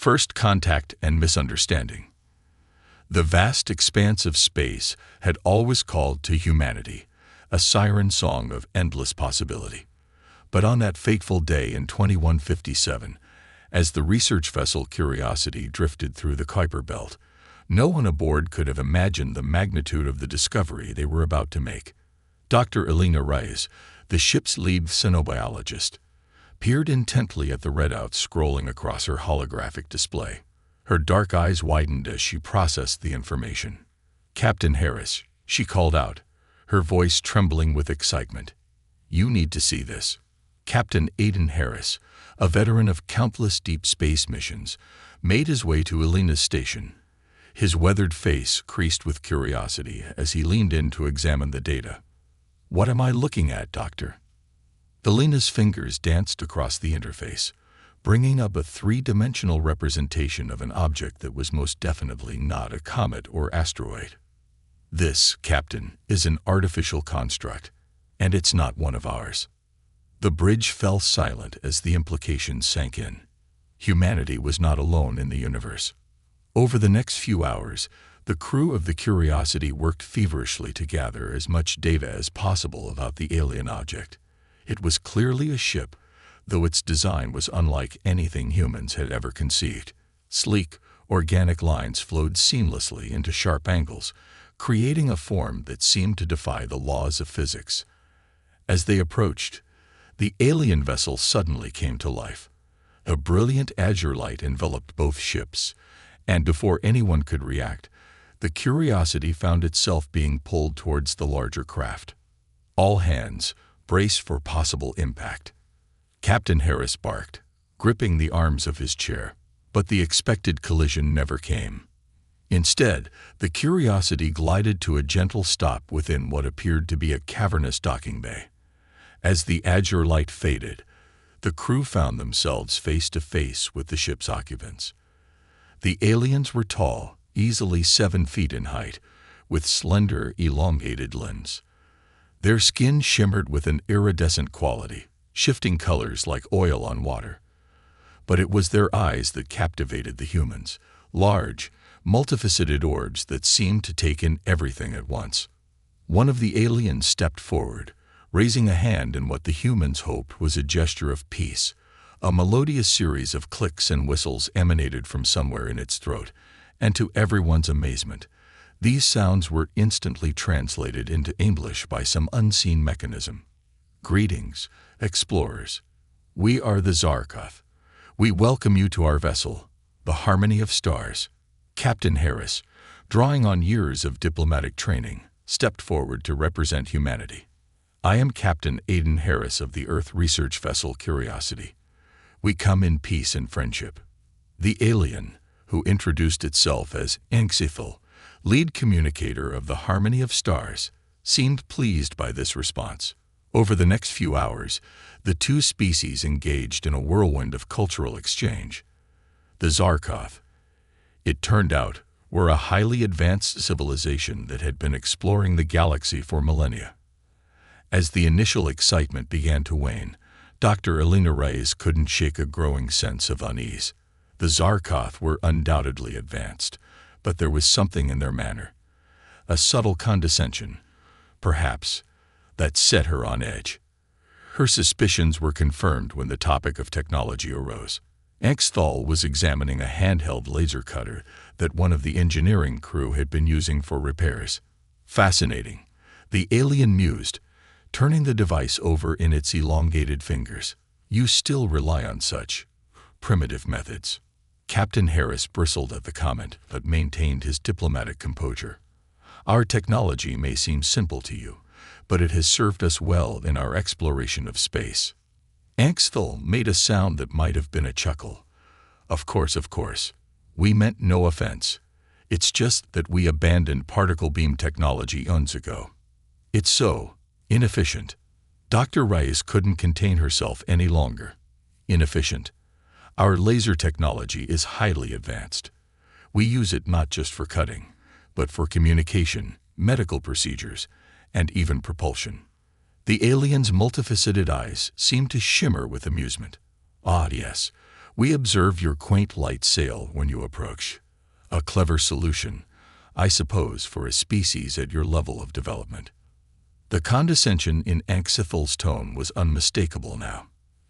First contact and misunderstanding. The vast expanse of space had always called to humanity, a siren song of endless possibility. But on that fateful day in 2157, as the research vessel Curiosity drifted through the Kuiper Belt, no one aboard could have imagined the magnitude of the discovery they were about to make. Dr. Elena Reyes, the ship's lead xenobiologist, peered intently at the readouts scrolling across her holographic display. Her dark eyes widened as she processed the information. "Captain Harris," she called out, her voice trembling with excitement. "You need to see this." Captain Aiden Harris, a veteran of countless deep space missions, made his way to Elena's station. His weathered face creased with curiosity as he leaned in to examine the data. "What am I looking at, Doctor?" Elena's fingers danced across the interface, bringing up a three-dimensional representation of an object that was most definitely not a comet or asteroid. "This, Captain, is an artificial construct, and it's not one of ours." The bridge fell silent as the implications sank in. Humanity was not alone in the universe. Over the next few hours, the crew of the Curiosity worked feverishly to gather as much data as possible about the alien object. It was clearly a ship, though its design was unlike anything humans had ever conceived. Sleek, organic lines flowed seamlessly into sharp angles, creating a form that seemed to defy the laws of physics. As they approached, the alien vessel suddenly came to life. A brilliant azure light enveloped both ships, and before anyone could react, the Curiosity found itself being pulled towards the larger craft. "All hands, brace for possible impact," Captain Harris barked, gripping the arms of his chair. But the expected collision never came. Instead, the Curiosity glided to a gentle stop within what appeared to be a cavernous docking bay. As the azure light faded, the crew found themselves face to face with the ship's occupants. The aliens were tall, easily 7 feet in height, with slender, elongated limbs. Their skin shimmered with an iridescent quality, shifting colors like oil on water. But it was their eyes that captivated the humans, large, multifaceted orbs that seemed to take in everything at once. One of the aliens stepped forward, raising a hand in what the humans hoped was a gesture of peace. A melodious series of clicks and whistles emanated from somewhere in its throat, and to everyone's amazement, these sounds were instantly translated into English by some unseen mechanism. "Greetings, explorers. We are the Zarkoth. We welcome you to our vessel, the Harmony of Stars." Captain Harris, drawing on years of diplomatic training, stepped forward to represent humanity. "I am Captain Aiden Harris of the Earth research vessel Curiosity. We come in peace and friendship." The alien, who introduced itself as Anxifil, lead communicator of the Harmony of Stars, seemed pleased by this response. Over the next few hours, the two species engaged in a whirlwind of cultural exchange. The Zarkoth, it turned out, were a highly advanced civilization that had been exploring the galaxy for millennia. As the initial excitement began to wane, Dr. Elena Reyes couldn't shake a growing sense of unease. The Zarkoth were undoubtedly advanced, but there was something in their manner, a subtle condescension, perhaps, that set her on edge. Her suspicions were confirmed when the topic of technology arose. Anxthal was examining a handheld laser cutter that one of the engineering crew had been using for repairs. "Fascinating," the alien mused, turning the device over in its elongated fingers. "You still rely on such primitive methods." Captain Harris bristled at the comment, but maintained his diplomatic composure. "Our technology may seem simple to you, but it has served us well in our exploration of space." Anxthal made a sound that might have been a chuckle. Of course. We meant no offense. It's just that we abandoned particle beam technology eons ago. It's so inefficient." Dr. Reyes couldn't contain herself any longer. "Inefficient. Our laser technology is highly advanced. We use it not just for cutting, but for communication, medical procedures, and even propulsion." The alien's multifaceted eyes seemed to shimmer with amusement. "Ah, yes. We observe your quaint light sail when you approach. A clever solution, I suppose, for a species at your level of development." The condescension in Anxithal's tone was unmistakable now.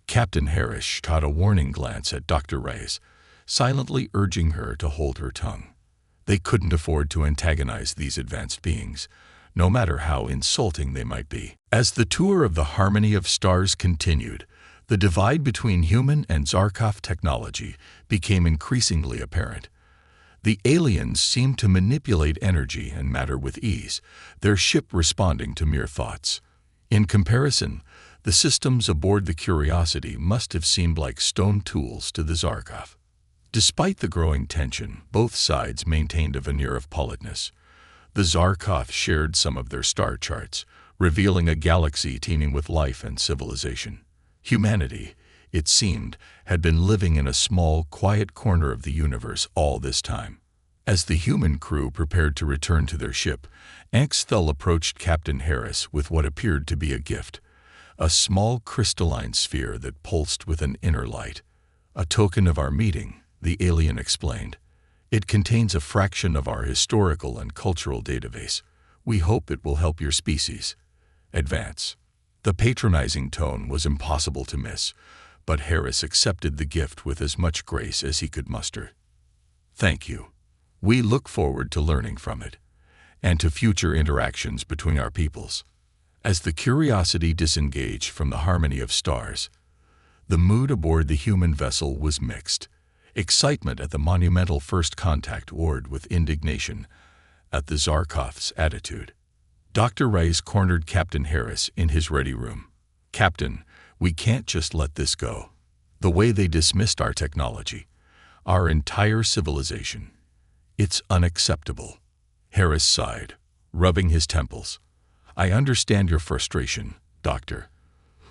Captain Harris shot a warning glance at Dr. Reyes, silently urging her to hold her tongue. They couldn't afford to antagonize these advanced beings, no matter how insulting they might be. As the tour of the Harmony of Stars continued, the divide between human and Zarkov technology became increasingly apparent. The aliens seemed to manipulate energy and matter with ease, their ship responding to mere thoughts. In comparison, the systems aboard the Curiosity must have seemed like stone tools to the Zarkov. Despite the growing tension, both sides maintained a veneer of politeness. The Zarkov shared some of their star charts, revealing a galaxy teeming with life and civilization. Humanity, it seemed, had been living in a small, quiet corner of the universe all this time. As the human crew prepared to return to their ship, Anxthal approached Captain Harris with what appeared to be a gift, a small crystalline sphere that pulsed with an inner light. "A token of our meeting," the alien explained. "It contains a fraction of our historical and cultural database. We hope it will help your species advance." The patronizing tone was impossible to miss, but Harris accepted the gift with as much grace as he could muster. "Thank you. We look forward to learning from it, and to future interactions between our peoples." As the Curiosity disengaged from the Harmony of Stars, the mood aboard the human vessel was mixed. Excitement at the monumental first contact warred with indignation at the Zarkov's attitude. Dr. Reyes cornered Captain Harris in his ready room. "Captain, we can't just let this go. The way they dismissed our technology, our entire civilization, it's unacceptable." Harris sighed, rubbing his temples. "I understand your frustration, Doctor,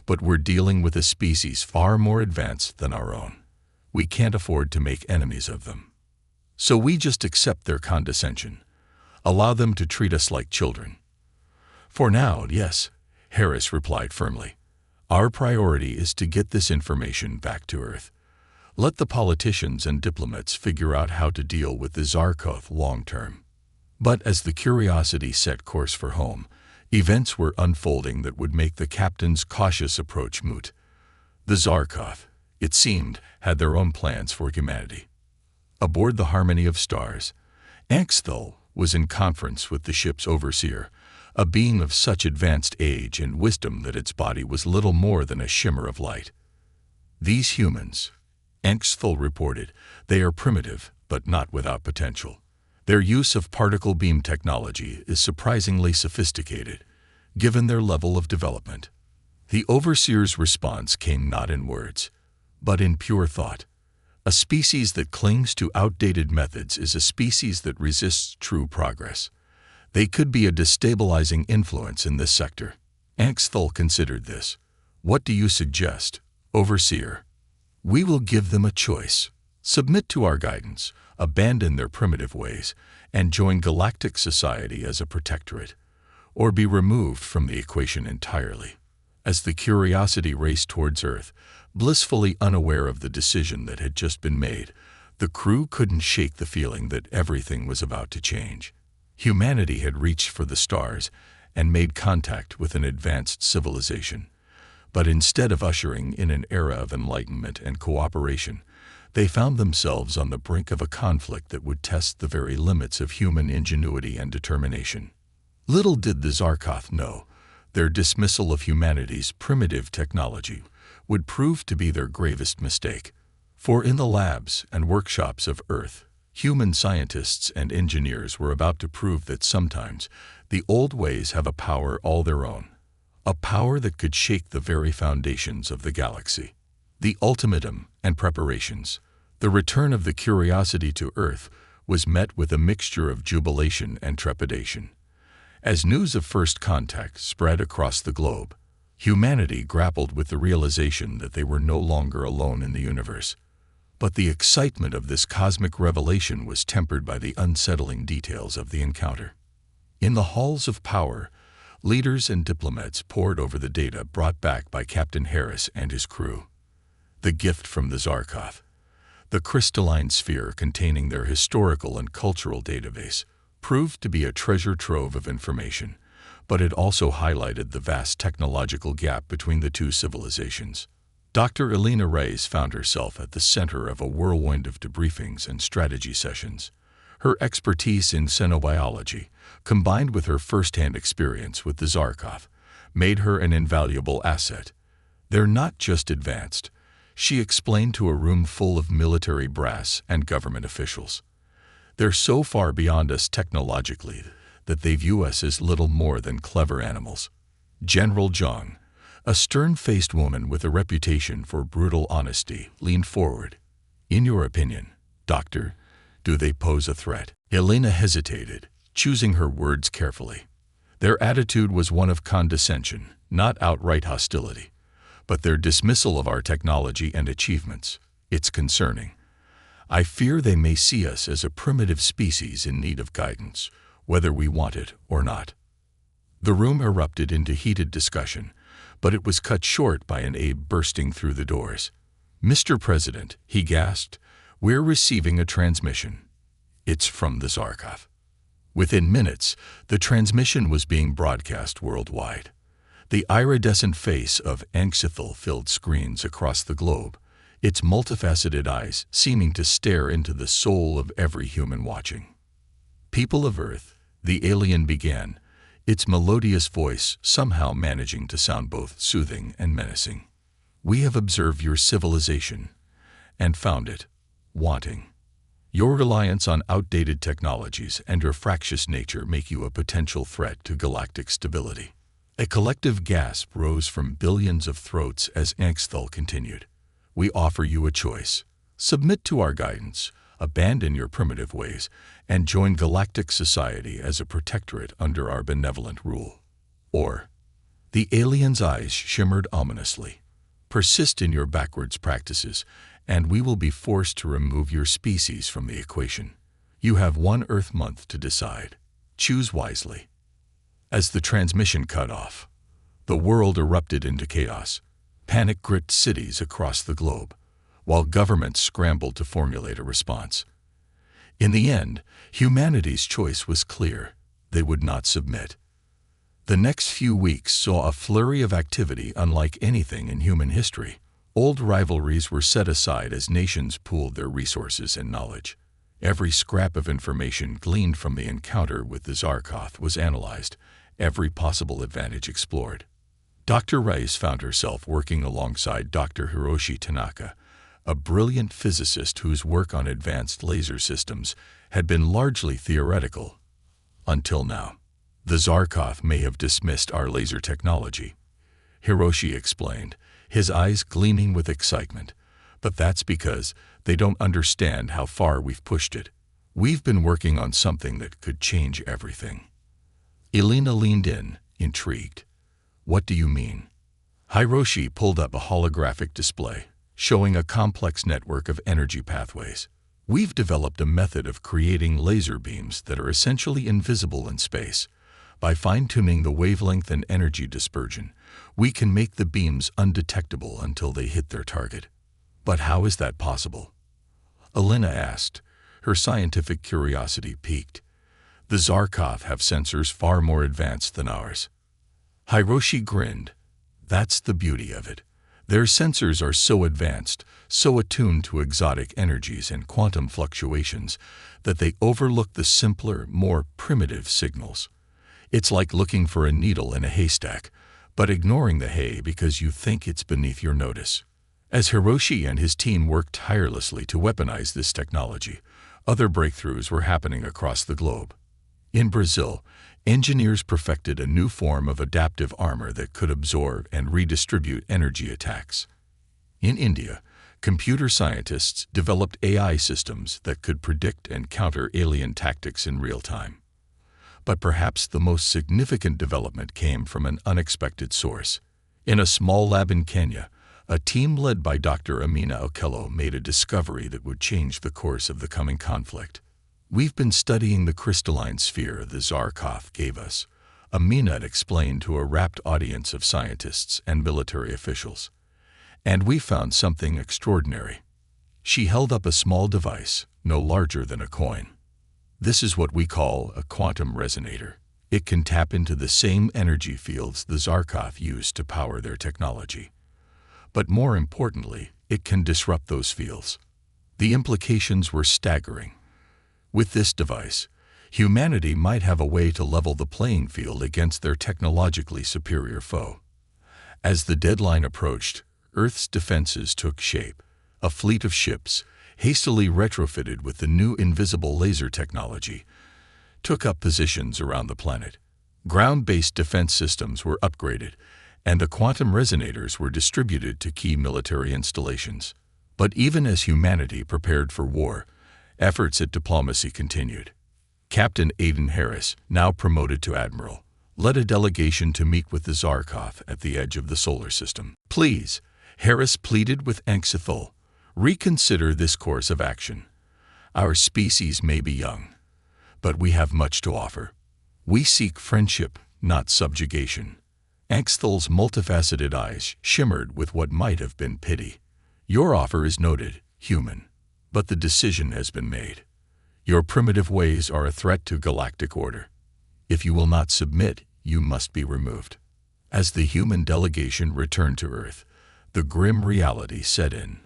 but we're dealing with a species far more advanced than our own. We can't afford to make enemies of them. So we just accept their condescension, allow them to treat us like children." "For now, yes," Harris replied firmly. "Our priority is to get this information back to Earth. Let the politicians and diplomats figure out how to deal with the Zarkov long term." But as the Curiosity set course for home, events were unfolding that would make the captain's cautious approach moot. The Zarkov, it seemed, had their own plans for humanity. Aboard the Harmony of Stars, Anxthal was in conference with the ship's overseer, a being of such advanced age and wisdom that its body was little more than a shimmer of light. "These humans," Anxthal reported, "they are primitive, but not without potential. Their use of particle beam technology is surprisingly sophisticated, given their level of development." The overseer's response came not in words, but in pure thought. A species that clings to outdated methods is a species that resists true progress. They could be a destabilizing influence in this sector. Anxthal considered this. "What do you suggest, Overseer?" "We will give them a choice. Submit to our guidance, abandon their primitive ways, and join galactic society as a protectorate, or be removed from the equation entirely." As the Curiosity raced towards Earth, blissfully unaware of the decision that had just been made, the crew couldn't shake the feeling that everything was about to change. Humanity had reached for the stars and made contact with an advanced civilization. But instead of ushering in an era of enlightenment and cooperation, they found themselves on the brink of a conflict that would test the very limits of human ingenuity and determination. Little did the Zarkov know, their dismissal of humanity's primitive technology would prove to be their gravest mistake. For in the labs and workshops of Earth, human scientists and engineers were about to prove that sometimes the old ways have a power all their own, a power that could shake the very foundations of the galaxy. The ultimatum and preparations, the return of the Curiosity to Earth, was met with a mixture of jubilation and trepidation. As news of first contact spread across the globe, humanity grappled with the realization that they were no longer alone in the universe. But the excitement of this cosmic revelation was tempered by the unsettling details of the encounter. In the halls of power, leaders and diplomats pored over the data brought back by Captain Harris and his crew. The gift from the Zarkov, The crystalline sphere containing their historical and cultural database proved to be a treasure trove of information, but it also highlighted the vast technological gap between the two civilizations. Dr. Elena Reyes found herself at the center of a whirlwind of debriefings and strategy sessions. Her expertise in xenobiology, combined with her first-hand experience with the Zarkov, made her an invaluable asset. They're not just advanced, she explained to a room full of military brass and government officials. They're so far beyond us technologically that they view us as little more than clever animals. General Zhang, a stern-faced woman with a reputation for brutal honesty, leaned forward. In your opinion, Doctor, do they pose a threat? Elena hesitated, choosing her words carefully. Their attitude was one of condescension, not outright hostility. But their dismissal of our technology and achievements, it's concerning. I fear they may see us as a primitive species in need of guidance, whether we want it or not. The room erupted into heated discussion, but it was cut short by an aide bursting through the doors. Mr. President, he gasped, we're receiving a transmission. It's from the Zarkov. Within minutes, the transmission was being broadcast worldwide. The iridescent face of Anxithel filled screens across the globe, its multifaceted eyes seeming to stare into the soul of every human watching. People of Earth, the alien began, its melodious voice somehow managing to sound both soothing and menacing. We have observed your civilization and found it wanting. Your reliance on outdated technologies and your fractious nature make you a potential threat to galactic stability. A collective gasp rose from billions of throats as Anxthel continued. We offer you a choice. Submit to our guidance, abandon your primitive ways, and join galactic society as a protectorate under our benevolent rule. Or, the alien's eyes shimmered ominously. Persist in your backwards practices, and we will be forced to remove your species from the equation. You have 1 Earth month to decide. Choose wisely. As the transmission cut off, the world erupted into chaos. Panic gripped cities across the globe, while governments scrambled to formulate a response. In the end, humanity's choice was clear. They would not submit. The next few weeks saw a flurry of activity unlike anything in human history. Old rivalries were set aside as nations pooled their resources and knowledge. Every scrap of information gleaned from the encounter with the Zarkov was analyzed, every possible advantage explored. Dr. Rice found herself working alongside Dr. Hiroshi Tanaka, a brilliant physicist whose work on advanced laser systems had been largely theoretical. Until now, the Zarkov may have dismissed our laser technology, Hiroshi explained, his eyes gleaming with excitement. But that's because they don't understand how far we've pushed it. We've been working on something that could change everything. Elena leaned in, intrigued. What do you mean? Hiroshi pulled up a holographic display, showing a complex network of energy pathways. We've developed a method of creating laser beams that are essentially invisible in space. By fine-tuning the wavelength and energy dispersion, we can make the beams undetectable until they hit their target. But how is that possible? Elena asked, her scientific curiosity piqued. The Zarkov have sensors far more advanced than ours. Hiroshi grinned. That's the beauty of it. Their sensors are so advanced, so attuned to exotic energies and quantum fluctuations, that they overlook the simpler, more primitive signals. It's like looking for a needle in a haystack, but ignoring the hay because you think it's beneath your notice. As Hiroshi and his team worked tirelessly to weaponize this technology, other breakthroughs were happening across the globe. In Brazil, engineers perfected a new form of adaptive armor that could absorb and redistribute energy attacks. In India, computer scientists developed AI systems that could predict and counter alien tactics in real time. But perhaps the most significant development came from an unexpected source. In a small lab in Kenya, a team led by Dr. Amina Okello made a discovery that would change the course of the coming conflict. We've been studying the crystalline sphere the Zarkov gave us, Amina explained to a rapt audience of scientists and military officials. And we found something extraordinary. She held up a small device, no larger than a coin. This is what we call a quantum resonator. It can tap into the same energy fields the Zarkov used to power their technology. But more importantly, it can disrupt those fields. The implications were staggering. With this device, humanity might have a way to level the playing field against their technologically superior foe. As the deadline approached, Earth's defenses took shape. A fleet of ships, hastily retrofitted with the new invisible laser technology, took up positions around the planet. Ground-based defense systems were upgraded, and the quantum resonators were distributed to key military installations. But even as humanity prepared for war, efforts at diplomacy continued. Captain Aiden Harris, now promoted to admiral, led a delegation to meet with the Zarkov at the edge of the solar system. "Please," Harris pleaded with Anxithol, "reconsider this course of action. Our species may be young, but we have much to offer. We seek friendship, not subjugation." Anxithol's multifaceted eyes shimmered with what might have been pity. "Your offer is noted, human, but the decision has been made. Your primitive ways are a threat to galactic order. If you will not submit, you must be removed." As the human delegation returned to Earth, the grim reality set in.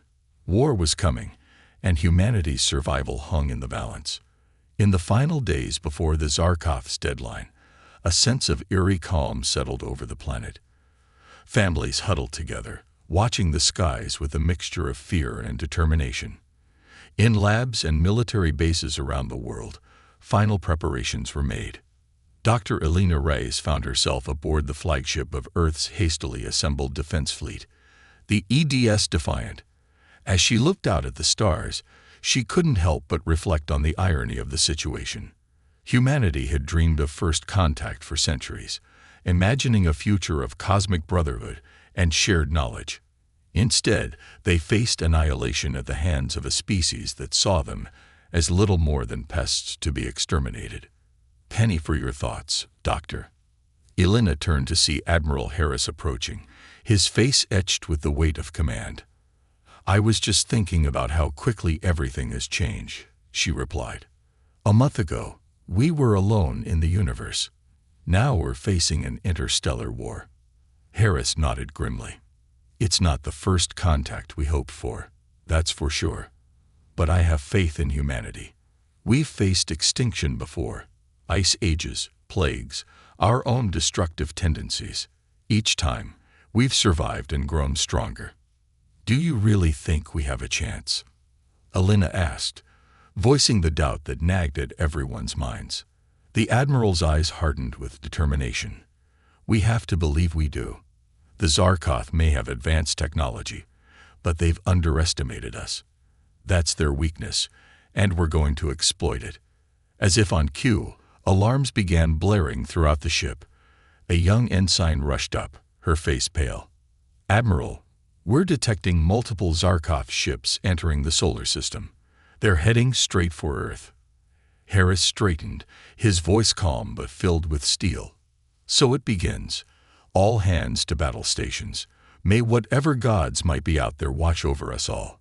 War was coming, and humanity's survival hung in the balance. In the final days before the Zarkov's deadline, a sense of eerie calm settled over the planet. Families huddled together, watching the skies with a mixture of fear and determination. In labs and military bases around the world, final preparations were made. Dr. Elena Reyes found herself aboard the flagship of Earth's hastily assembled defense fleet, the EDS Defiant. As she looked out at the stars, she couldn't help but reflect on the irony of the situation. Humanity had dreamed of first contact for centuries, imagining a future of cosmic brotherhood and shared knowledge. Instead, they faced annihilation at the hands of a species that saw them as little more than pests to be exterminated. "Penny for your thoughts, Doctor." Elena turned to see Admiral Harris approaching, his face etched with the weight of command. "I was just thinking about how quickly everything has changed," she replied. "A month ago, we were alone in the universe. Now we're facing an interstellar war." Harris nodded grimly. "It's not the first contact we hoped for, that's for sure. But I have faith in humanity. We've faced extinction before, ice ages, plagues, our own destructive tendencies. Each time, we've survived and grown stronger. Do you really think we have a chance?" Elena asked, voicing the doubt that nagged at everyone's minds. The Admiral's eyes hardened with determination. "We have to believe we do. The Zarkov may have advanced technology, but they've underestimated us. That's their weakness, and we're going to exploit it." As if on cue, alarms began blaring throughout the ship. A young ensign rushed up, her face pale. "Admiral, we're detecting multiple Zarkov ships entering the solar system. They're heading straight for Earth." Harris straightened, his voice calm but filled with steel. "So it begins. All hands to battle stations. May whatever gods might be out there watch over us all."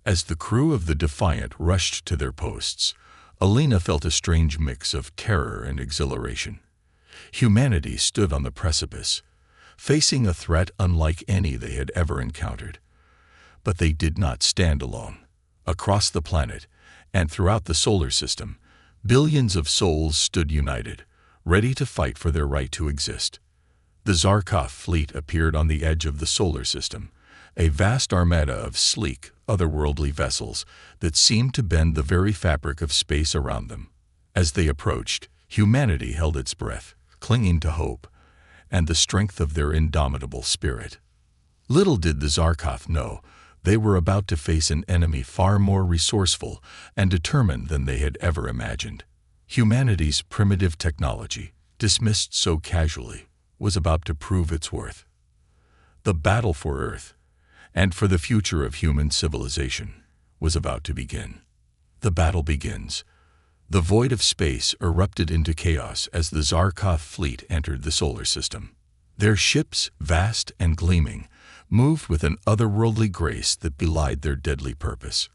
As the crew of the Defiant rushed to their posts, Elena felt a strange mix of terror and exhilaration. Humanity stood on the precipice, facing a threat unlike any they had ever encountered. But they did not stand alone. Across the planet, and throughout the solar system, billions of souls stood united, ready to fight for their right to exist. The Zarkov fleet appeared on the edge of the solar system, a vast armada of sleek, otherworldly vessels that seemed to bend the very fabric of space around them. As they approached, humanity held its breath, clinging to hope and the strength of their indomitable spirit. Little did the Zarkov know they were about to face an enemy far more resourceful and determined than they had ever imagined. Humanity's primitive technology, dismissed so casually, was about to prove its worth. The battle for Earth, and for the future of human civilization, was about to begin. The battle begins. The void of space erupted into chaos as the Zarkov fleet entered the solar system. Their ships, vast and gleaming, moved with an otherworldly grace that belied their deadly purpose.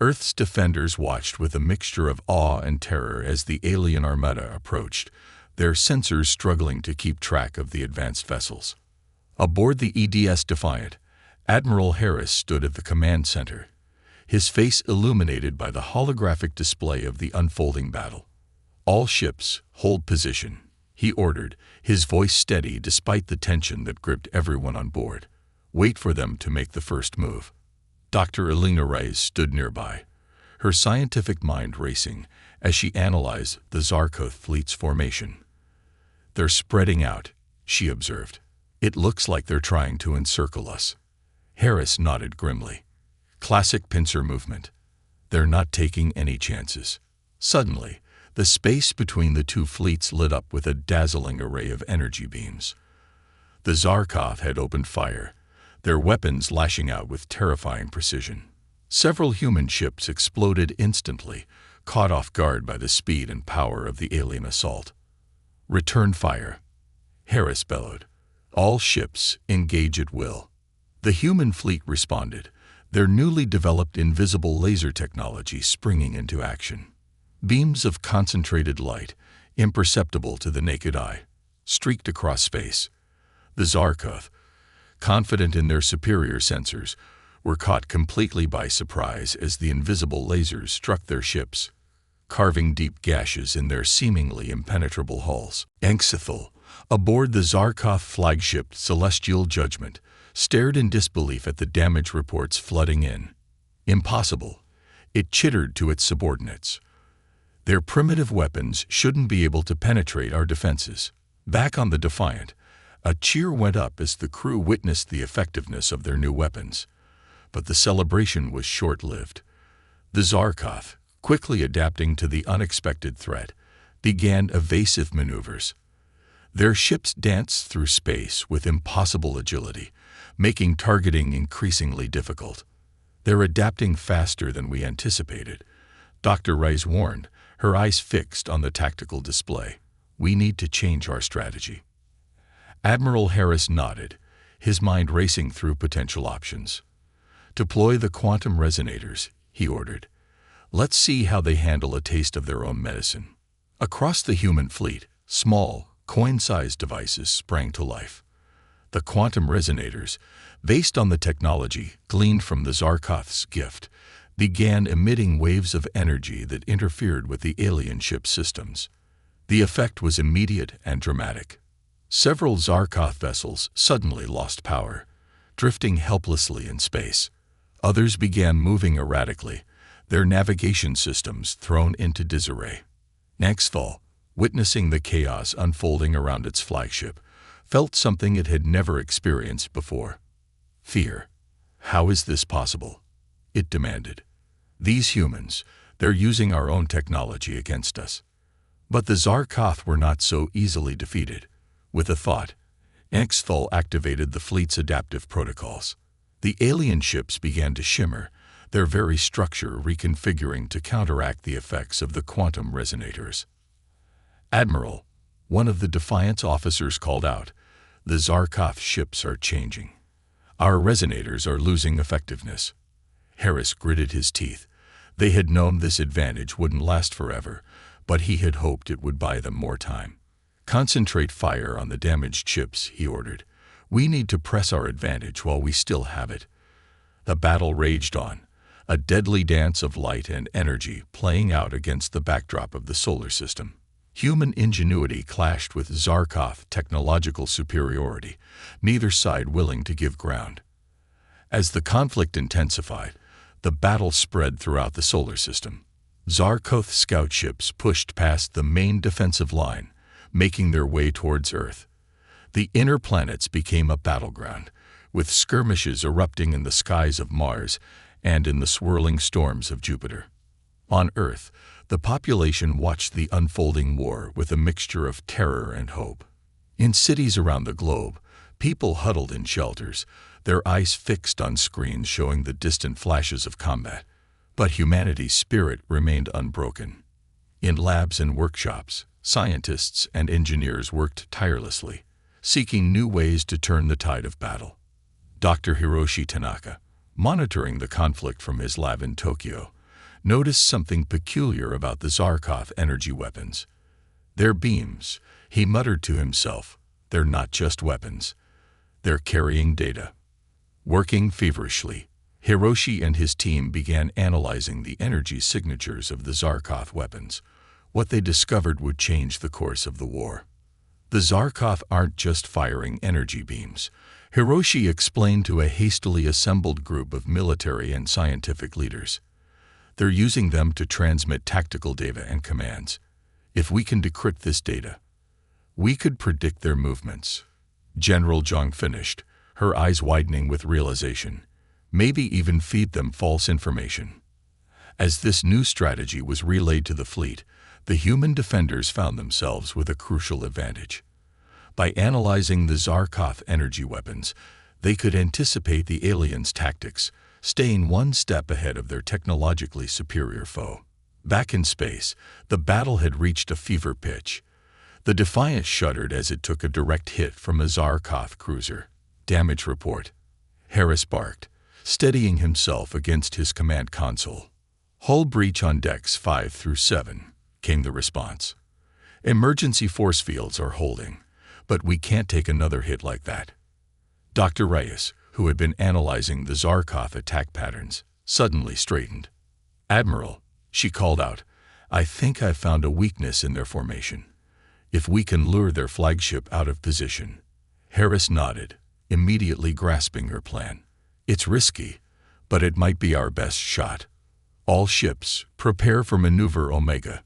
Earth's defenders watched with a mixture of awe and terror as the alien armada approached, their sensors struggling to keep track of the advanced vessels. Aboard the EDS Defiant, Admiral Harris stood at the command center, his face illuminated by the holographic display of the unfolding battle. "All ships, hold position," he ordered, his voice steady despite the tension that gripped everyone on board. "Wait for them to make the first move." Dr. Elena Reyes stood nearby, her scientific mind racing as she analyzed the Zarkoth fleet's formation. "They're spreading out," she observed. "It looks like they're trying to encircle us." Harris nodded grimly. "Classic pincer movement. They're not taking any chances." Suddenly, the space between the two fleets lit up with a dazzling array of energy beams. The Zarkoth had opened fire, their weapons lashing out with terrifying precision. Several human ships exploded instantly, caught off guard by the speed and power of the alien assault. "Return fire," Harris bellowed. "All ships, engage at will." The human fleet responded, their newly developed invisible laser technology springing into action. Beams of concentrated light, imperceptible to the naked eye, streaked across space. The Zarkoth, confident in their superior sensors, were caught completely by surprise as the invisible lasers struck their ships, carving deep gashes in their seemingly impenetrable hulls. Enxithal, aboard the Zarkoth flagship Celestial Judgment, stared in disbelief at the damage reports flooding in. Impossible, it chittered to its subordinates. Their primitive weapons shouldn't be able to penetrate our defenses. Back on the Defiant, a cheer went up as the crew witnessed the effectiveness of their new weapons. But the celebration was short-lived. The Zarkoth, quickly adapting to the unexpected threat, began evasive maneuvers. Their ships danced through space with impossible agility, making targeting increasingly difficult. "They're adapting faster than we anticipated," Dr. Rice warned, her eyes fixed on the tactical display. "We need to change our strategy." Admiral Harris nodded, his mind racing through potential options. "Deploy the quantum resonators," he ordered. "Let's see how they handle a taste of their own medicine." Across the human fleet, small, coin-sized devices sprang to life. The quantum resonators, based on the technology gleaned from the Zarkoth's gift, began emitting waves of energy that interfered with the alien ship's systems. The effect was immediate and dramatic. Several Zarkoth vessels suddenly lost power, drifting helplessly in space. Others began moving erratically, their navigation systems thrown into disarray. Enxithal, witnessing the chaos unfolding around its flagship, felt something it had never experienced before. Fear. "How is this possible?" it demanded. "These humans, they're using our own technology against us." But the Zarkoth were not so easily defeated. With a thought, Enxithal activated the fleet's adaptive protocols. The alien ships began to shimmer, their very structure reconfiguring to counteract the effects of the quantum resonators. "Admiral," one of the Defiant's officers called out, "the Zarkoth ships are changing. Our resonators are losing effectiveness." Harris gritted his teeth. They had known this advantage wouldn't last forever, but he had hoped it would buy them more time. "Concentrate fire on the damaged ships," he ordered. "We need to press our advantage while we still have it." The battle raged on, a deadly dance of light and energy playing out against the backdrop of the solar system. Human ingenuity clashed with Zarkoth technological superiority, neither side willing to give ground. As the conflict intensified, the battle spread throughout the solar system. Zarkoth scout ships pushed past the main defensive line, making their way towards Earth. The inner planets became a battleground, with skirmishes erupting in the skies of Mars and in the swirling storms of Jupiter. On Earth, the population watched the unfolding war with a mixture of terror and hope. In cities around the globe, people huddled in shelters, their eyes fixed on screens showing the distant flashes of combat. But humanity's spirit remained unbroken. In labs and workshops, scientists and engineers worked tirelessly, seeking new ways to turn the tide of battle. Dr. Hiroshi Tanaka, monitoring the conflict from his lab in Tokyo, noticed something peculiar about the Zarkov energy weapons. Their beams, he muttered to himself, they're not just weapons. They're carrying data. Working feverishly, Hiroshi and his team began analyzing the energy signatures of the Zarkov weapons. What they discovered would change the course of the war. The Zarkov aren't just firing energy beams, Hiroshi explained to a hastily assembled group of military and scientific leaders. They're using them to transmit tactical data and commands. If we can decrypt this data, we could predict their movements. General Zhang finished, her eyes widening with realization. Maybe even feed them false information. As this new strategy was relayed to the fleet, the human defenders found themselves with a crucial advantage. By analyzing the Zarkov energy weapons, they could anticipate the aliens' tactics, staying one step ahead of their technologically superior foe. Back in space, the battle had reached a fever pitch. The Defiant shuddered as it took a direct hit from a Zarkov cruiser. Damage report. Harris barked, steadying himself against his command console. Hull breach on decks 5 through 7, came the response. Emergency force fields are holding, but we can't take another hit like that. Dr. Reyes, who had been analyzing the Zarkov attack patterns, suddenly straightened. Admiral, she called out, I think I've found a weakness in their formation. If we can lure their flagship out of position. Harris nodded, immediately grasping her plan. It's risky, but it might be our best shot. All ships, prepare for Maneuver Omega.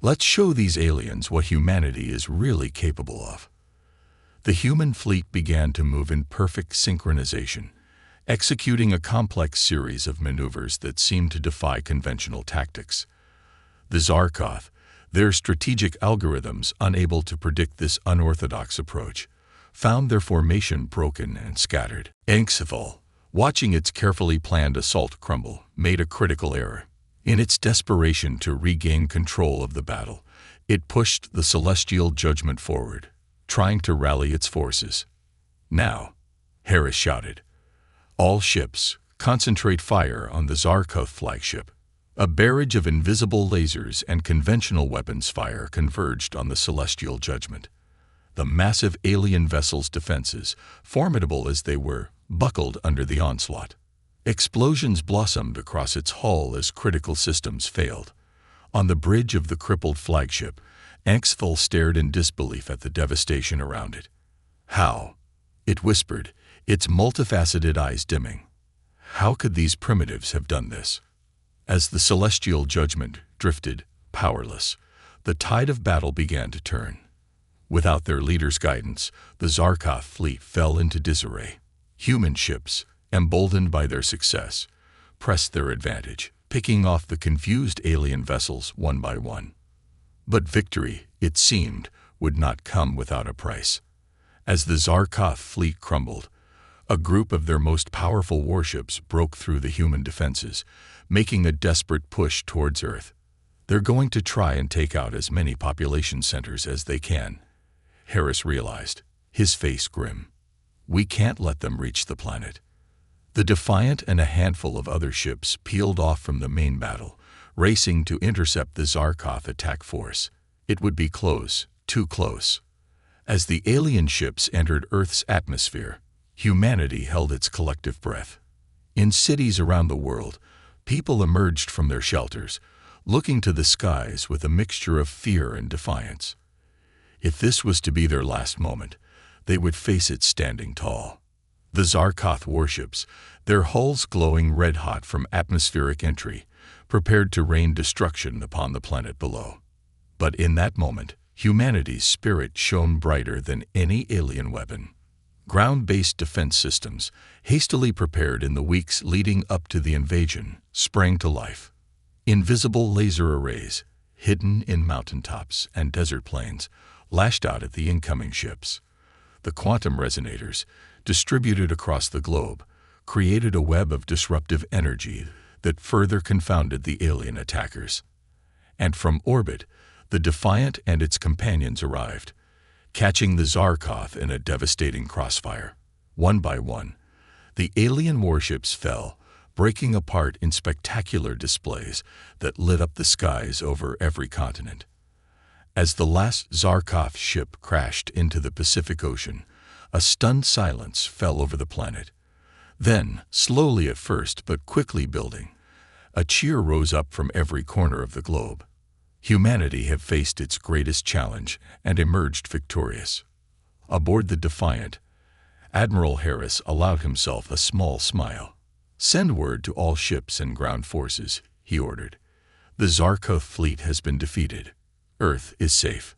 Let's show these aliens what humanity is really capable of. The human fleet began to move in perfect synchronization, executing a complex series of maneuvers that seemed to defy conventional tactics. The Zarkov, their strategic algorithms unable to predict this unorthodox approach, found their formation broken and scattered. HFY, watching its carefully planned assault crumble, made a critical error. In its desperation to regain control of the battle, it pushed the Celestial Judgment forward, trying to rally its forces. Now, Harris shouted, all ships, concentrate fire on the Zarkov flagship. A barrage of invisible lasers and conventional weapons fire converged on the Celestial Judgment. The massive alien vessel's defenses, formidable as they were, buckled under the onslaught. Explosions blossomed across its hull as critical systems failed. On the bridge of the crippled flagship, HFY stared in disbelief at the devastation around it. How? It whispered, its multifaceted eyes dimming. How could these primitives have done this? As the Celestial Judgment drifted, powerless, the tide of battle began to turn. Without their leader's guidance, the Zarkov fleet fell into disarray. Human ships, emboldened by their success, pressed their advantage, picking off the confused alien vessels one by one. But victory, it seemed, would not come without a price. As the Zarkov fleet crumbled, a group of their most powerful warships broke through the human defenses, making a desperate push towards Earth. They're going to try and take out as many population centers as they can, Harris realized, his face grim. We can't let them reach the planet. The Defiant and a handful of other ships peeled off from the main battle, racing to intercept the Zarkov attack force. It would be close, too close. As the alien ships entered Earth's atmosphere, humanity held its collective breath. In cities around the world, people emerged from their shelters, looking to the skies with a mixture of fear and defiance. If this was to be their last moment, they would face it standing tall. The Zarkov warships, their hulls glowing red-hot from atmospheric entry, prepared to rain destruction upon the planet below. But in that moment, humanity's spirit shone brighter than any alien weapon. Ground-based defense systems, hastily prepared in the weeks leading up to the invasion, sprang to life. Invisible laser arrays, hidden in mountaintops and desert plains, lashed out at the incoming ships. The quantum resonators, distributed across the globe, created a web of disruptive energy that further confounded the alien attackers. And from orbit, the Defiant and its companions arrived, catching the Zarkov in a devastating crossfire. One by one, the alien warships fell, breaking apart in spectacular displays that lit up the skies over every continent. As the last Zarkov ship crashed into the Pacific Ocean, a stunned silence fell over the planet. Then, slowly at first but quickly building, a cheer rose up from every corner of the globe. Humanity had faced its greatest challenge and emerged victorious. Aboard the Defiant, Admiral Harris allowed himself a small smile. "Send word to all ships and ground forces," he ordered. "The Zarkov fleet has been defeated. Earth is safe."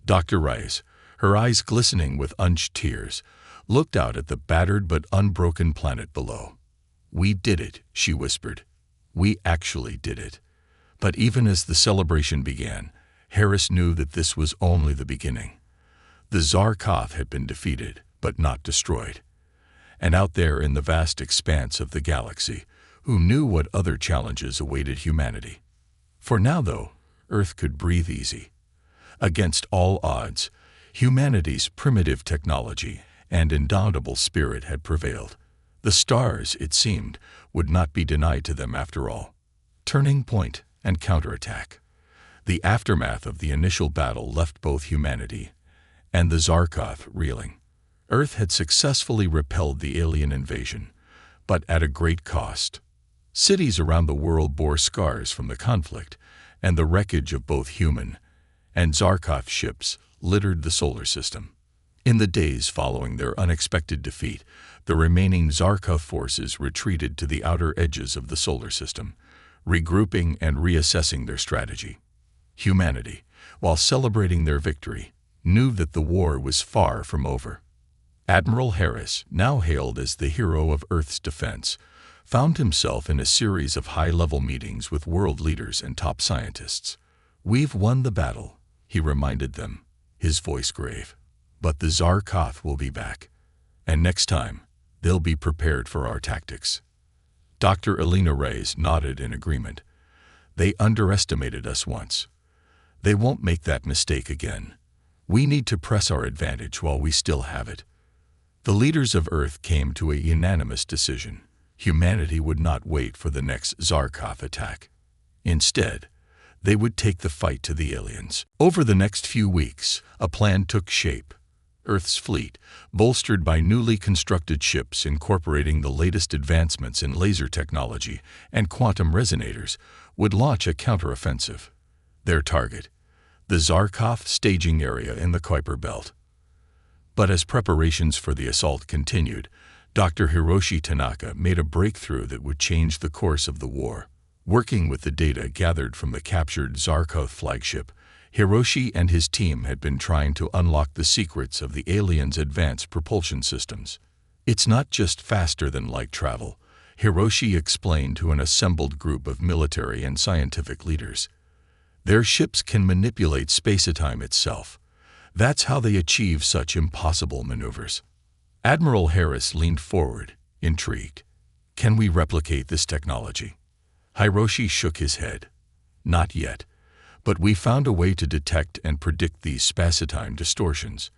Dr. Rice, her eyes glistening with unshed tears, looked out at the battered but unbroken planet below. "We did it," she whispered. "We actually did it." But even as the celebration began, Harris knew that this was only the beginning. The Zarkov had been defeated, but not destroyed. And out there in the vast expanse of the galaxy, who knew what other challenges awaited humanity? For now, though, Earth could breathe easy. Against all odds, humanity's primitive technology and indomitable spirit had prevailed. The stars, it seemed, would not be denied to them after all. Turning point and counterattack. The aftermath of the initial battle left both humanity and the Zarkov reeling. Earth had successfully repelled the alien invasion, but at a great cost. Cities around the world bore scars from the conflict, and the wreckage of both human and Zarkov ships littered the solar system. In the days following their unexpected defeat, the remaining Zarkov forces retreated to the outer edges of the solar system, regrouping and reassessing their strategy. Humanity, while celebrating their victory, knew that the war was far from over. Admiral Harris, now hailed as the hero of Earth's defense, found himself in a series of high-level meetings with world leaders and top scientists. "We've won the battle," he reminded them, his voice grave. "But the Zarkov will be back. And next time, they'll be prepared for our tactics." Dr. Elena Reyes nodded in agreement. "They underestimated us once. They won't make that mistake again. We need to press our advantage while we still have it." The leaders of Earth came to a unanimous decision. Humanity would not wait for the next Zarkov attack. Instead, they would take the fight to the aliens. Over the next few weeks, a plan took shape. Earth's fleet, bolstered by newly constructed ships incorporating the latest advancements in laser technology and quantum resonators, would launch a counteroffensive. Their target, the Zarkov staging area in the Kuiper Belt. But as preparations for the assault continued, Dr. Hiroshi Tanaka made a breakthrough that would change the course of the war. Working with the data gathered from the captured Zarkov flagship, Hiroshi and his team had been trying to unlock the secrets of the aliens' advanced propulsion systems. "It's not just faster than light travel," Hiroshi explained to an assembled group of military and scientific leaders. "Their ships can manipulate space-time itself. That's how they achieve such impossible maneuvers." Admiral Harris leaned forward, intrigued. "Can we replicate this technology?" Hiroshi shook his head. "Not yet. But we found a way to detect and predict these space-time distortions.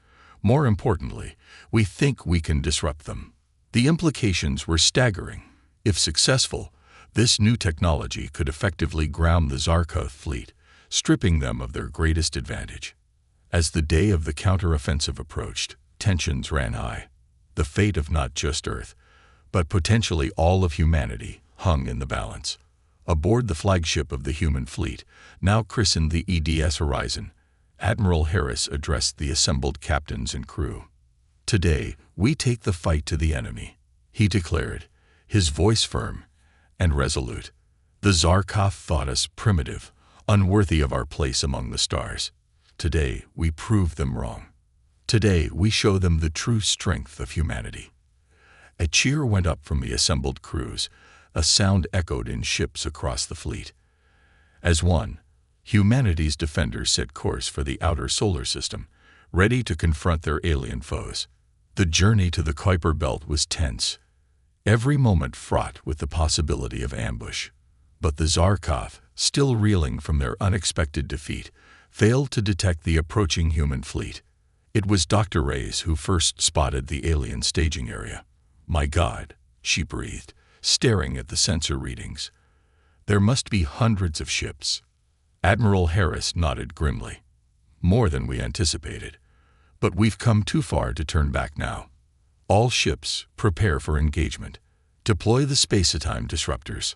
More importantly, we think we can disrupt them." The implications were staggering. If successful, this new technology could effectively ground the Zarkov fleet, stripping them of their greatest advantage. As the day of the counteroffensive approached, tensions ran high. The fate of not just Earth, but potentially all of humanity, hung in the balance. Aboard the flagship of the human fleet, now christened the EDS Horizon, Admiral Harris addressed the assembled captains and crew. "Today, we take the fight to the enemy," he declared, his voice firm and resolute. "The Zarkov thought us primitive, unworthy of our place among the stars. Today, we prove them wrong. Today, we show them the true strength of humanity." A cheer went up from the assembled crews. A sound echoed in ships across the fleet. As one, humanity's defenders set course for the outer solar system, ready to confront their alien foes. The journey to the Kuiper Belt was tense, every moment fraught with the possibility of ambush. But the Zarkov, still reeling from their unexpected defeat, failed to detect the approaching human fleet. It was Dr. Reyes who first spotted the alien staging area. "My God," she breathed, staring at the sensor readings. There must be hundreds of ships. Admiral Harris nodded grimly. More than we anticipated. But we've come too far to turn back now. All ships, prepare for engagement. Deploy the space-time disruptors.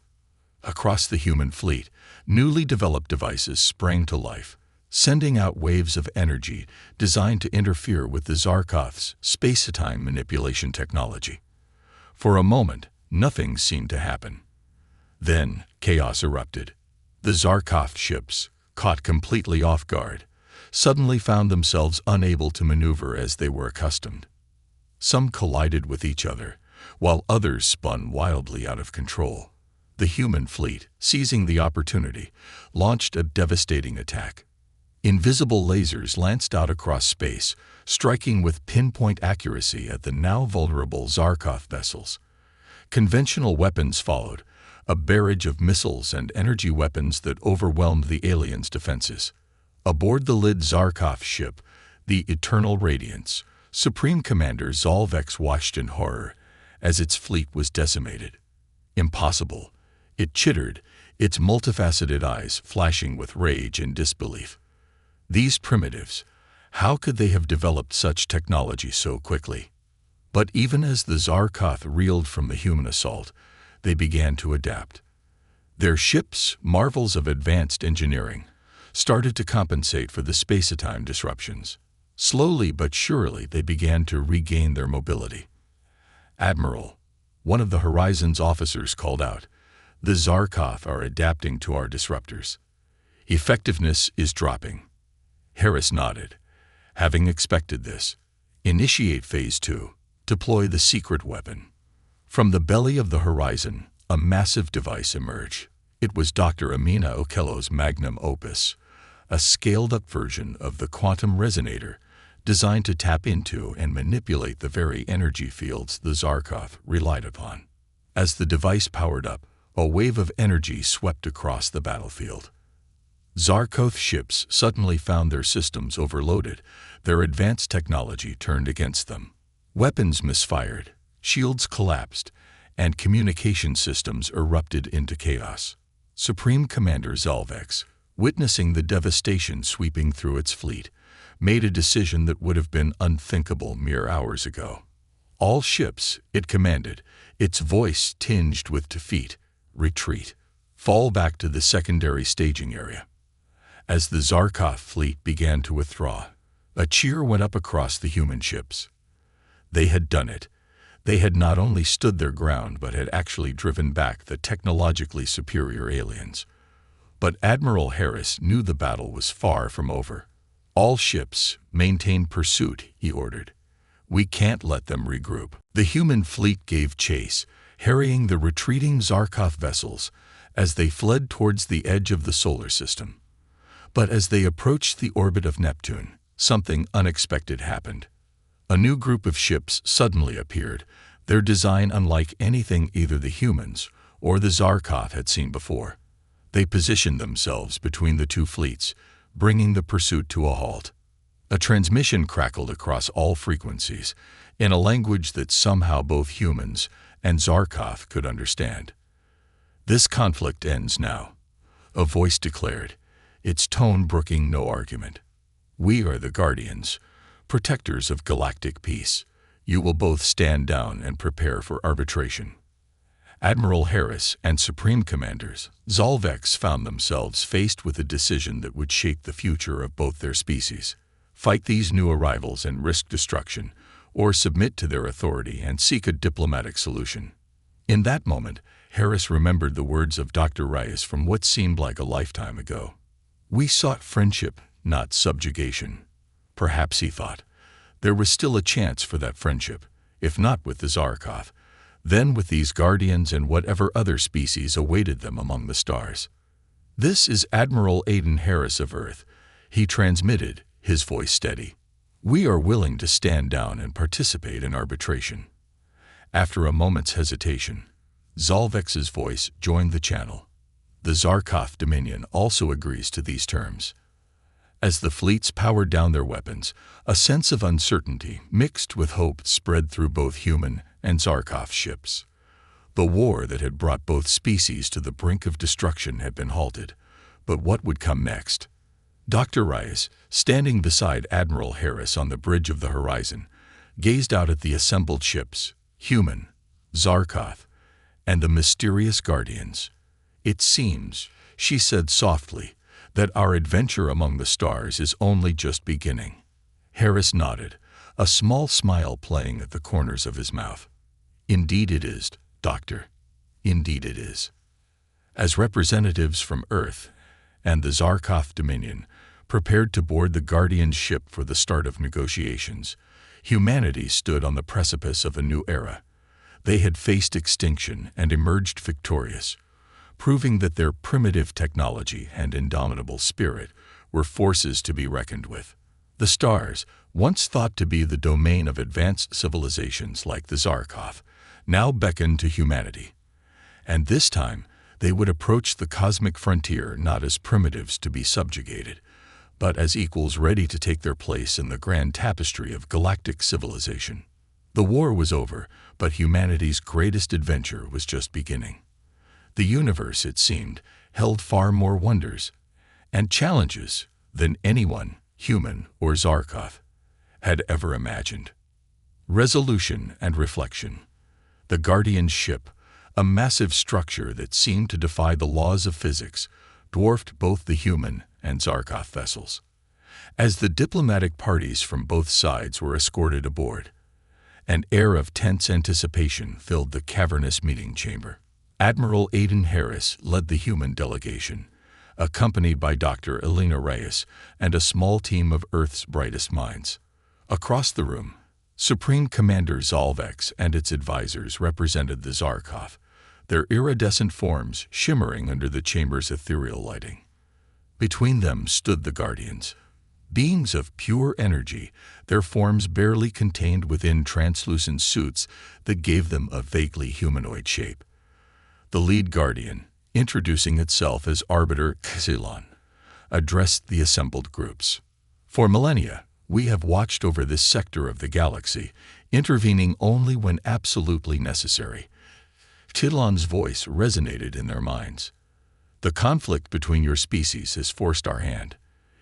Across the human fleet, newly developed devices sprang to life, sending out waves of energy designed to interfere with the Zarkov's space-time manipulation technology. For a moment, nothing seemed to happen. Then, chaos erupted. The Zarkov ships, caught completely off guard, suddenly found themselves unable to maneuver as they were accustomed. Some collided with each other, while others spun wildly out of control. The human fleet, seizing the opportunity, launched a devastating attack. Invisible lasers lanced out across space, striking with pinpoint accuracy at the now vulnerable Zarkov vessels. Conventional weapons followed, a barrage of missiles and energy weapons that overwhelmed the aliens' defenses. Aboard the Lid Zarkov ship, the Eternal Radiance, Supreme Commander Zolvex watched in horror as its fleet was decimated. Impossible. It chittered, its multifaceted eyes flashing with rage and disbelief. These primitives, how could they have developed such technology so quickly? But even as the Zarkov reeled from the human assault, they began to adapt. Their ships, marvels of advanced engineering, started to compensate for the space-time disruptions. Slowly but surely they began to regain their mobility. "Admiral," one of the Horizon's officers called out, "the Zarkov are adapting to our disruptors. Effectiveness is dropping." Harris nodded. "Having expected this, initiate Phase 2. Deploy the secret weapon." From the belly of the Horizon, a massive device emerged. It was Dr. Amina Okello's magnum opus, a scaled-up version of the quantum resonator designed to tap into and manipulate the very energy fields the Zarkov relied upon. As the device powered up, a wave of energy swept across the battlefield. Zarkov ships suddenly found their systems overloaded, their advanced technology turned against them. Weapons misfired, shields collapsed, and communication systems erupted into chaos. Supreme Commander Zolvex, witnessing the devastation sweeping through its fleet, made a decision that would have been unthinkable mere hours ago. All ships, it commanded, its voice tinged with defeat, retreat, fall back to the secondary staging area. As the Zarkov fleet began to withdraw, a cheer went up across the human ships. They had done it. They had not only stood their ground but had actually driven back the technologically superior aliens. But Admiral Harris knew the battle was far from over. "All ships, maintain pursuit," he ordered. "We can't let them regroup." The human fleet gave chase, harrying the retreating Zarkov vessels as they fled towards the edge of the solar system. But as they approached the orbit of Neptune, something unexpected happened. A new group of ships suddenly appeared, their design unlike anything either the humans or the Zarkov had seen before. They positioned themselves between the two fleets, bringing the pursuit to a halt. A transmission crackled across all frequencies, in a language that somehow both humans and Zarkov could understand. "This conflict ends now," a voice declared, its tone brooking no argument. "We are the Guardians, protectors of galactic peace. You will both stand down and prepare for arbitration." Admiral Harris and Supreme Commanders Zolvex found themselves faced with a decision that would shape the future of both their species. Fight these new arrivals and risk destruction, or submit to their authority and seek a diplomatic solution. In that moment, Harris remembered the words of Dr. Reyes from what seemed like a lifetime ago. "We sought friendship, not subjugation." Perhaps, he thought, there was still a chance for that friendship, if not with the Zarkov, then with these Guardians and whatever other species awaited them among the stars. "This is Admiral Aiden Harris of Earth," he transmitted, his voice steady. "We are willing to stand down and participate in arbitration." After a moment's hesitation, Zolvex's voice joined the channel. "The Zarkov Dominion also agrees to these terms." As the fleets powered down their weapons, a sense of uncertainty mixed with hope spread through both human and Zarkov ships. The war that had brought both species to the brink of destruction had been halted. But what would come next? Dr. Reyes, standing beside Admiral Harris on the bridge of the horizon, gazed out at the assembled ships, human, Zarkoth, and the mysterious Guardians. "It seems," she said softly, "that our adventure among the stars is only just beginning." Harris nodded, a small smile playing at the corners of his mouth. "Indeed it is, Doctor. Indeed it is." As representatives from Earth and the Zarkoth Dominion prepared to board the Guardian ship for the start of negotiations, humanity stood on the precipice of a new era. They had faced extinction and emerged victorious, proving that their primitive technology and indomitable spirit were forces to be reckoned with. The stars, once thought to be the domain of advanced civilizations like the Zarkoth, now beckoned to humanity. And this time, they would approach the cosmic frontier not as primitives to be subjugated, but as equals ready to take their place in the grand tapestry of galactic civilization. The war was over, but humanity's greatest adventure was just beginning. The universe, it seemed, held far more wonders and challenges than anyone, human or Zarkoth, had ever imagined. Resolution and reflection. The Guardian ship, a massive structure that seemed to defy the laws of physics, dwarfed both the human and Zarkoth vessels. As the diplomatic parties from both sides were escorted aboard, an air of tense anticipation filled the cavernous meeting chamber. Admiral Aiden Harris led the human delegation, accompanied by Dr. Elena Reyes and a small team of Earth's brightest minds. Across the room, Supreme Commander Zalvex and its advisors represented the Zarkoth, their iridescent forms shimmering under the chamber's ethereal lighting. Between them stood the Guardians, beings of pure energy, their forms barely contained within translucent suits that gave them a vaguely humanoid shape. The lead Guardian, introducing itself as Arbiter Xylon, addressed the assembled groups. "For millennia, we have watched over this sector of the galaxy, intervening only when absolutely necessary." Xylon's voice resonated in their minds. "The conflict between your species has forced our hand.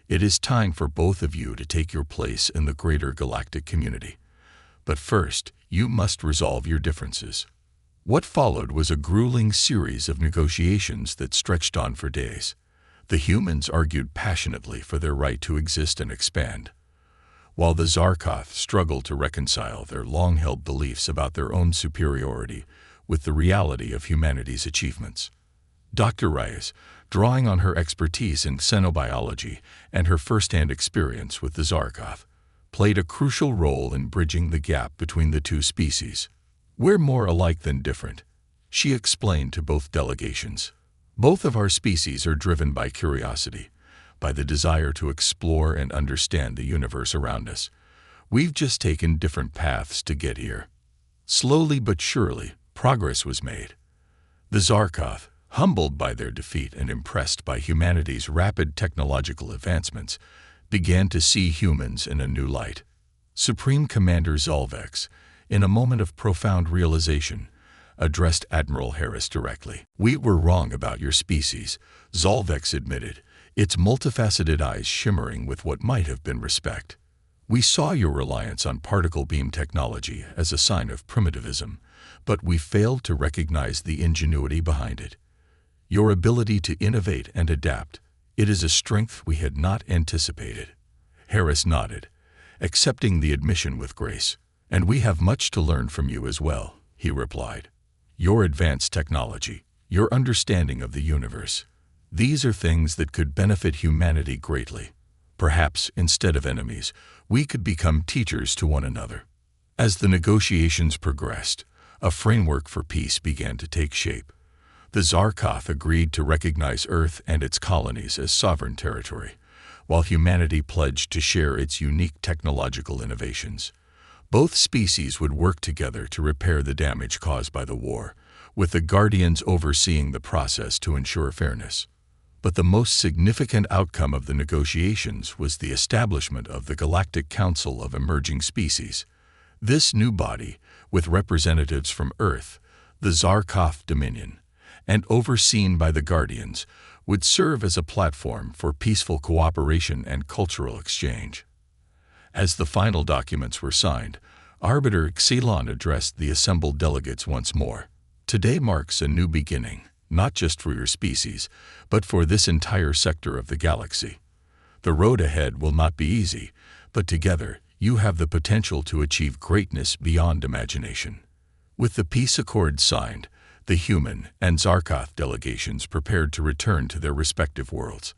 It is time for both of you to take your place in the greater galactic community. But first, you must resolve your differences." What followed was a grueling series of negotiations that stretched on for days. The humans argued passionately for their right to exist and expand, while the Zarkoth struggled to reconcile their long-held beliefs about their own superiority with the reality of humanity's achievements. Dr. Reyes, drawing on her expertise in xenobiology and her first-hand experience with the Zarkoth, played a crucial role in bridging the gap between the two species. "We're more alike than different," she explained to both delegations. "Both of our species are driven by curiosity, by the desire to explore and understand the universe around us. We've just taken different paths to get here." Slowly but surely, progress was made. The Zarkoth, humbled by their defeat and impressed by humanity's rapid technological advancements, began to see humans in a new light. Supreme Commander Zalvex, in a moment of profound realization, addressed Admiral Harris directly. "We were wrong about your species," Zalvex admitted, its multifaceted eyes shimmering with what might have been respect. "We saw your reliance on particle beam technology as a sign of primitivism, but we failed to recognize the ingenuity behind it. Your ability to innovate and adapt, it is a strength we had not anticipated." Harris nodded, accepting the admission with grace. "And we have much to learn from you as well," he replied. "Your advanced technology, your understanding of the universe, these are things that could benefit humanity greatly. Perhaps, instead of enemies, we could become teachers to one another." As the negotiations progressed, a framework for peace began to take shape. The Zarkoth agreed to recognize Earth and its colonies as sovereign territory, while humanity pledged to share its unique technological innovations. Both species would work together to repair the damage caused by the war, with the Guardians overseeing the process to ensure fairness. But the most significant outcome of the negotiations was the establishment of the Galactic Council of Emerging Species. This new body, with representatives from Earth, the Zarkov Dominion, and overseen by the Guardians, would serve as a platform for peaceful cooperation and cultural exchange. As the final documents were signed, Arbiter Xelon addressed the assembled delegates once more. Today marks a new beginning, not just for your species, but for this entire sector of the galaxy. The road ahead will not be easy, but together you have the potential to achieve greatness beyond imagination. With the peace accord signed, the human and Zarkoth delegations prepared to return to their respective worlds.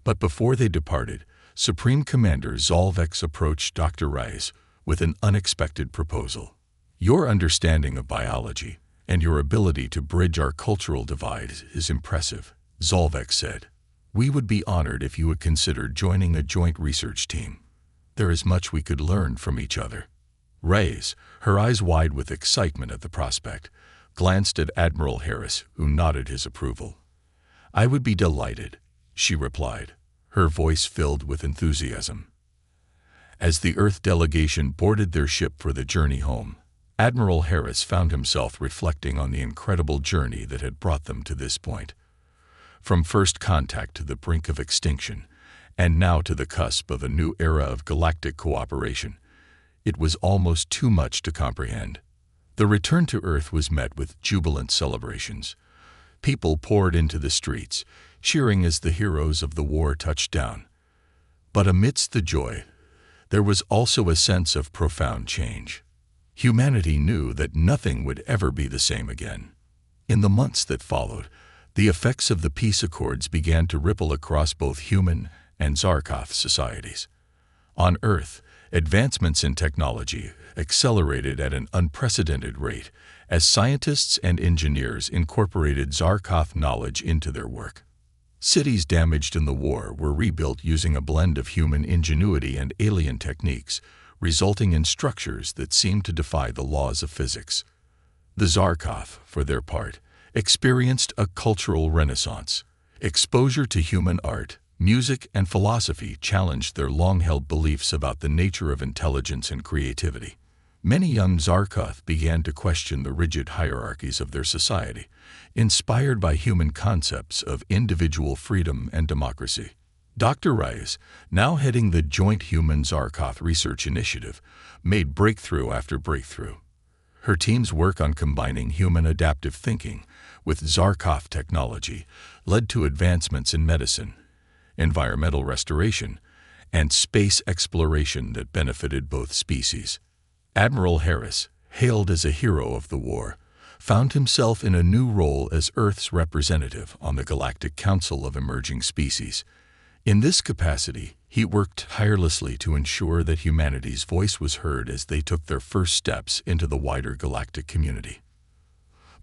But before they departed, Supreme Commander Zolvex approached Dr. Reyes with an unexpected proposal. Your understanding of biology and your ability to bridge our cultural divide is impressive, Zolvex said. We would be honored if you would consider joining a joint research team. There is much we could learn from each other. Reyes, her eyes wide with excitement at the prospect, glanced at Admiral Harris, who nodded his approval. I would be delighted, she replied, her voice filled with enthusiasm. As the Earth delegation boarded their ship for the journey home, Admiral Harris found himself reflecting on the incredible journey that had brought them to this point. From first contact to the brink of extinction, and now to the cusp of a new era of galactic cooperation, it was almost too much to comprehend. The return to Earth was met with jubilant celebrations. People poured into the streets, cheering as the heroes of the war touched down. But amidst the joy, there was also a sense of profound change. Humanity knew that nothing would ever be the same again. In the months that followed, the effects of the peace accords began to ripple across both human and Zarkoth societies. On Earth, advancements in technology accelerated at an unprecedented rate as scientists and engineers incorporated Zarkoth knowledge into their work. Cities damaged in the war were rebuilt using a blend of human ingenuity and alien techniques, resulting in structures that seemed to defy the laws of physics. The Zarkoth, for their part, experienced a cultural renaissance. Exposure to human art, music, and philosophy challenged their long-held beliefs about the nature of intelligence and creativity. Many young Zarkoth began to question the rigid hierarchies of their society, inspired by human concepts of individual freedom and democracy. Dr. Reyes, now heading the Joint Human Zarkoth Research Initiative, made breakthrough after breakthrough. Her team's work on combining human adaptive thinking with Zarkoth technology led to advancements in medicine, environmental restoration, and space exploration that benefited both species. Admiral Harris, hailed as a hero of the war, found himself in a new role as Earth's representative on the Galactic Council of Emerging Species. In this capacity, he worked tirelessly to ensure that humanity's voice was heard as they took their first steps into the wider galactic community.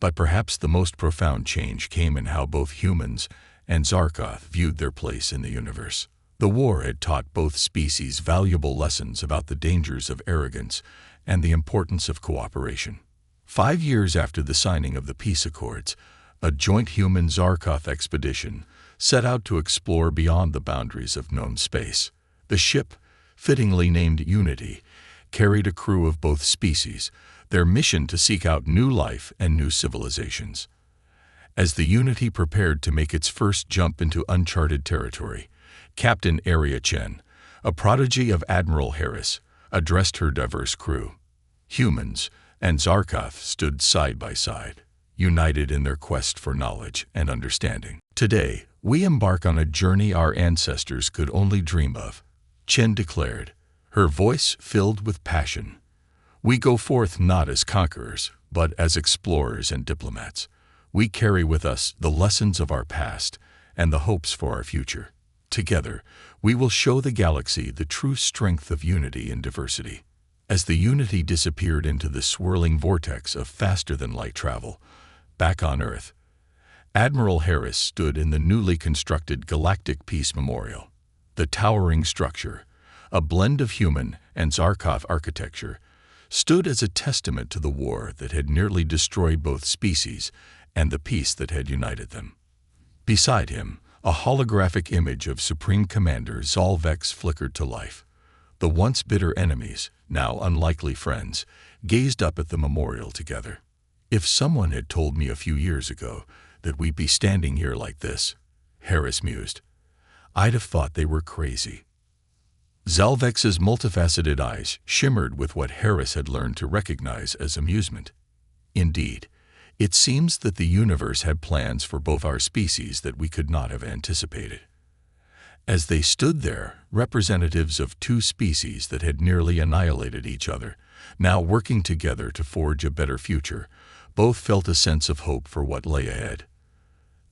But perhaps the most profound change came in how both humans and Zarkoth viewed their place in the universe. The war had taught both species valuable lessons about the dangers of arrogance and the importance of cooperation. 5 years after the signing of the peace accords, a joint human Zarkoth expedition set out to explore beyond the boundaries of known space. The ship, fittingly named Unity, carried a crew of both species, their mission to seek out new life and new civilizations. As the Unity prepared to make its first jump into uncharted territory, Captain Aria Chen, a prodigy of Admiral Harris, addressed her diverse crew. Humans and Zarkoth stood side by side, united in their quest for knowledge and understanding. Today, we embark on a journey our ancestors could only dream of, Chen declared, her voice filled with passion. We go forth not as conquerors, but as explorers and diplomats. We carry with us the lessons of our past and the hopes for our future. Together, we will show the galaxy the true strength of unity in diversity. As the Unity disappeared into the swirling vortex of faster-than-light travel, back on Earth, Admiral Harris stood in the newly constructed Galactic Peace Memorial. The towering structure, a blend of human and Zarkoth architecture, stood as a testament to the war that had nearly destroyed both species and the peace that had united them. Beside him, a holographic image of Supreme Commander Zolvex flickered to life. The once bitter enemies, now unlikely friends, gazed up at the memorial together. If someone had told me a few years ago that we'd be standing here like this, Harris mused, I'd have thought they were crazy. Zalvex's multifaceted eyes shimmered with what Harris had learned to recognize as amusement. Indeed, it seems that the universe had plans for both our species that we could not have anticipated. As they stood there, representatives of two species that had nearly annihilated each other, now working together to forge a better future, both felt a sense of hope for what lay ahead.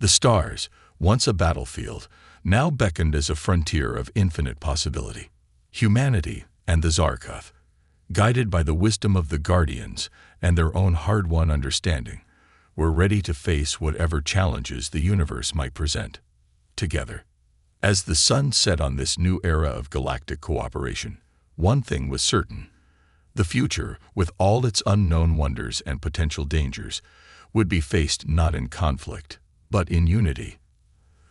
The stars, once a battlefield, now beckoned as a frontier of infinite possibility. Humanity and the Zarkoth, guided by the wisdom of the Guardians and their own hard-won understanding, were ready to face whatever challenges the universe might present, together. As the sun set on this new era of galactic cooperation, one thing was certain. The future, with all its unknown wonders and potential dangers, would be faced not in conflict, but in unity.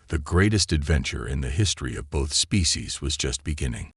The greatest adventure in the history of both species was just beginning.